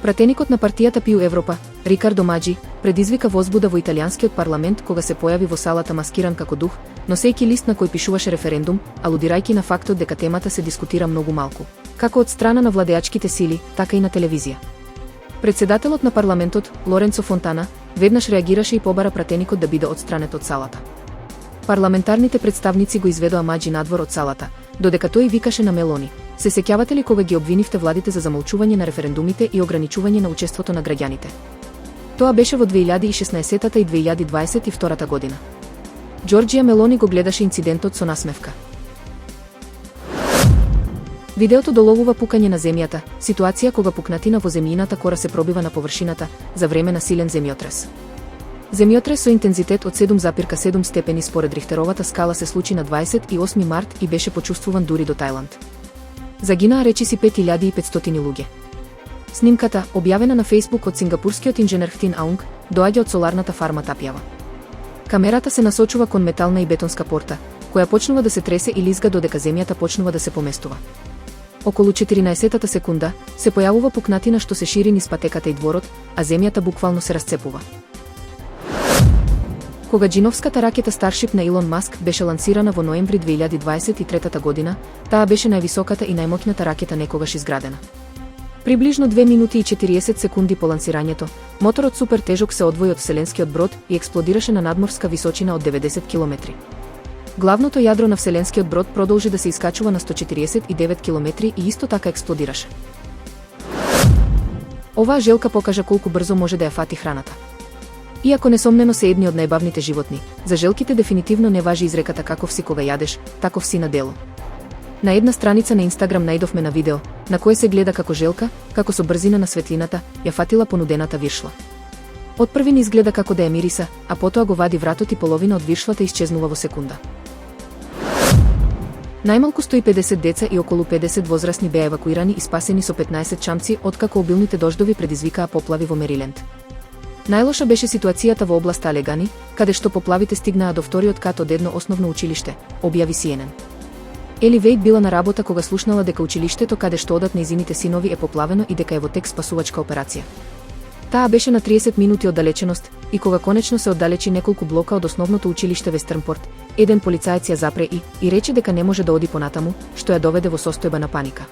Пратеникот на партијата Пиу Европа, Рикардо Маџи, предизвика возбуда во италијанскиот парламент кога се појави во салата маскиран како дух, носејќи лист на кој пишуваше референдум, алудирајќи на фактот дека темата се дискутира многу малку, како од страна на владеачките сили, така и на телевизија. Председателот на парламентот, Лоренцо Фонтана, веднаш реагираше и побара пратеникот да биде отстранет од салата. Парламентарните представници го изведоа Маџи надвор од салата, додека тој викаше на Мелони: "Се сеќавате ли кога ги обвинивте владите за замолчување на референдумите и ограничување на учеството на граѓаните?" Тоа беше во 2016 и 2022 година. Џорџија Мелони го гледаше инцидентот со насмевка. Видеото доловува пукање на земјата, ситуација кога пукнатина во земјината кора се пробива на површината за време на силен земјотрес. Земјотрес со интензитет од 7,7 степени според Рихтеровата скала се случи на 28 март и беше почувствуван дури до Тајланд. Загинаа речиси 5500 луѓе. Снимката, објавена на Фејсбук од сингапурскиот инженер Хтин Аунг, доаѓа од соларната фарма Тапјава. Камерата се насочува кон метална и бетонска порта, која почнува да се тресе и лизга додека земјата почнува да се поместува. Околу 14-та секунда се појавува пукнатина што се шири низ патеката и дворот, а земјата буквално се расцепува. Кога џиновската ракета Старшип на Илон Маск беше лансирана во ноември 2023 година, таа беше највисоката и најмоќната ракета некогаш изградена. Приближно 2 минути и 40 секунди по лансирањето, моторот супер тежок се одвои од вселенскиот брод и експлодираше на надморска височина од 90 км. Главното јадро на вселенскиот брод продолжи да се искачува на 149 км и исто така експлодираше. Оваа желка покажа колку брзо може да ја фати храната. Иако несомнено се едни од најбавните животни, за желките дефинитивно не важи изреката каков си кога јадеш, таков си на дело. На една страница на Инстаграм најдовме на видео, на кое се гледа како желка, како со брзина на светлината, ја фатила понудената виршла. Од први ни изгледа како да ја мириса, а потоа го вади вратот и половина од виршлата исчезнува во секунда. Најмалку 150 деца и околу 50 возрастни беа евакуирани и спасени со 15 чамци откако обилните дождови предизвикаа поплави во Мериленд. Најлоша беше ситуацијата во област Алегани, каде што поплавите стигнаа до вториот кат од едно основно училиште, објави CNN. Ели Вејд била на работа кога слушнала дека училиштето каде што одат нејзините синови е поплавено и дека е во тек спасувачка операција. Таа беше на 30 минути оддалеченост и кога конечно се оддалечи неколку блока од основното училиште Вестернпорт, еден полицаец ја запре и рече дека не може да оди понатаму, што ја доведе во состојба на паника.